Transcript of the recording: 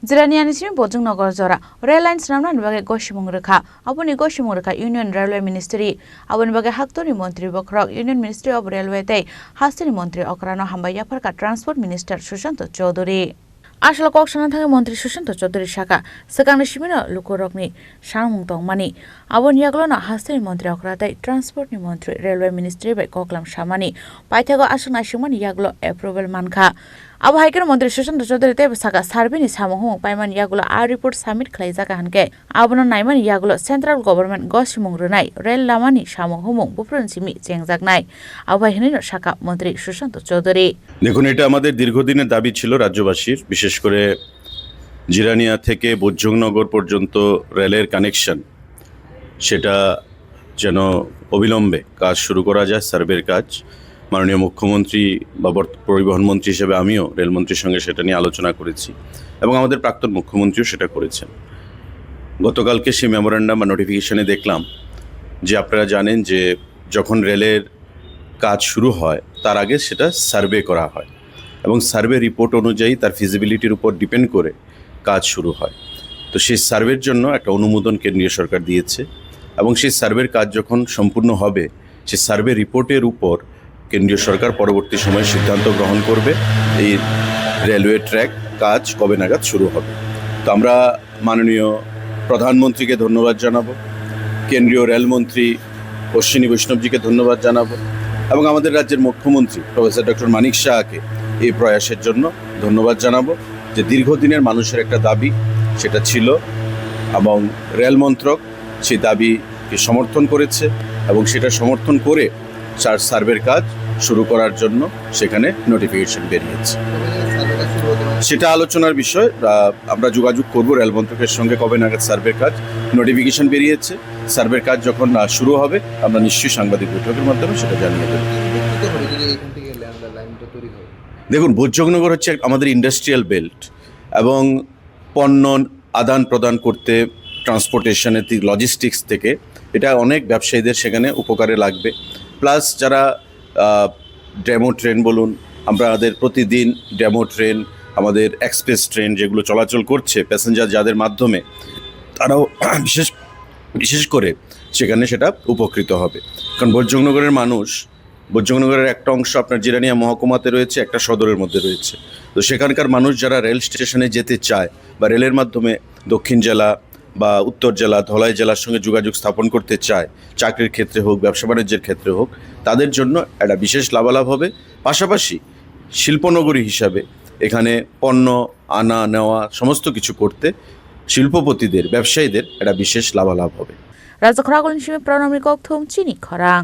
Jiraniani simi Bojongnogo jora rail lines namnan bage goshimung rekha aboni goshimung rekha Union Railway Ministry aboni bage haktori Montri Bokrok Union Ministry of Railway tei hastini Montri Okrano hambaya parka Transport Minister Sushanto Chaudhary Asal koksana thang Montri Sushanto Chaudhary shaka sekangni simino lukorokni sangmung tongmani aboni yaglona hastini Montri Okra tei Transport ni Montri Railway Ministry bai koklam shamani paithago asuna simani yaglo approval mankha Abo haikar Montri Sushanto Chaudhary tei saka survey ni samohu paiman yagulo a report submit khlaijaka hanke abono naiman yagulo central government gosimung runai rail lamani samohumung bupron simi chengjaknai abo hinino saka Montri Sushanto Chaudhary দেখুন এটা আমাদের দীর্ঘদিনের দাবি ছিল রাজ্যবাসীর বিশেষ করে জিরানিয়া থেকে বোজ্জংনগর পর্যন্ত রেলের কানেকশন সেটা যেন অবিলম্বে কাজ শুরু করা যায় সার্ভের কাজ মাননীয় মুখ্যমন্ত্রী বা পরিবহন মন্ত্রী হিসেবে আমিও রেলমন্ত্রীর সঙ্গে সেটা নিয়ে আলোচনা করেছি এবং আমাদের প্রাক্তন মুখ্যমন্ত্রীও সেটা করেছেন গতকালকে সেই মেমোরেন্ডাম বা নোটিফিকেশনে দেখলাম যে আপনারা জানেন যে যখন রেলের কাজ শুরু হয় তার আগে সেটা সার্ভে করা হয় এবং সার্ভে রিপোর্ট অনুযায়ী তার ফিজিবিলিটির উপর ডিপেন্ড করে কাজ শুরু হয় তো সেই সার্ভের জন্য একটা অনুমোদন কেন্দ্রীয় সরকার দিয়েছে এবং সেই সার্ভের কাজ যখন সম্পূর্ণ হবে সেই সার্ভে রিপোর্টের উপর কেন্দ্রীয় সরকার পরবর্তী সময়ে সিদ্ধান্ত গ্রহণ করবে এই রেলওয়ে ট্র্যাক কাজ কবে নাগাদ শুরু হবে তো আমরা মাননীয় প্রধানমন্ত্রীকে ধন্যবাদ জানাবো কেন্দ্রীয় রেলমন্ত্রী অশ্বিনী বৈষ্ণবজিকে ধন্যবাদ জানাবো এবং আমাদের রাজ্যের মুখ্যমন্ত্রী প্রফেসর ডক্টর মানিক শাহকে এই প্রয়াসের জন্য ধন্যবাদ জানাবো যে দীর্ঘদিনের মানুষের একটা দাবি সেটা ছিল এবং রেল মন্ত্রক সেই দাবিকে সমর্থন করেছে এবং সেটা সমর্থন করে সার্ভের কাজ শুরু করার জন্য সেখানে নোটিফিকেশন বেরিয়েছে সেটা আলোচনার বিষয় আমরা যোগাযোগ করব রেল মন্ত্রকের সঙ্গে কবে নাগাদ সার্ভের কাজ নোটিফিকেশন বেরিয়েছে সার্ভের কাজ যখন শুরু হবে আমরা নিশ্চয়ই সাংবাদিক বৈঠকের মাধ্যমে সেটা জানিয়ে দেব দেখুন বোজ্জংনগর হচ্ছে আমাদের ইন্ডাস্ট্রিয়াল বেল্ট এবং পণ্য আদান প্রদান করতে ট্রান্সপোর্টেশনের লজিস্টিক্স থেকে এটা অনেক ব্যবসায়ীদের সেখানে উপকারে লাগবে প্লাস যারা ডেমো ট্রেন বলুন আমাদের প্রতিদিন ডেমো ট্রেন আমাদের এক্সপ্রেস ট্রেন যেগুলো চলাচল করছে প্যাসেঞ্জার যাদের মাধ্যমে তারাও বিশেষ করে সেখানে সেটা উপকৃত হবে কারণ বোজ্জংনগরের একটা অংশ আপনার জিরানিয়া মহকুমাতে রয়েছে একটা সদরের মধ্যে রয়েছে তো সেখানকার মানুষ যারা রেল স্টেশনে যেতে চায় বা রেলের মাধ্যমে দক্ষিণ জেলা বা উত্তর জেলা ধলাই জেলার সঙ্গে যোগাযোগ স্থাপন করতে চায় চাকরির ক্ষেত্রে হোক ব্যবসা বাণিজ্যের ক্ষেত্রে হোক তাদের জন্য একটা বিশেষ লাভালাভ হবে পাশাপাশি শিল্পনগরী হিসাবে এখানে পণ্য আনা নেওয়া সমস্ত কিছু করতে শিল্পপতিদের ব্যবসায়ীদের একটা বিশেষ লাভালাভ হবে রাজখরাগলিন সিমে প্রণামী কক্থম চিনি খরাং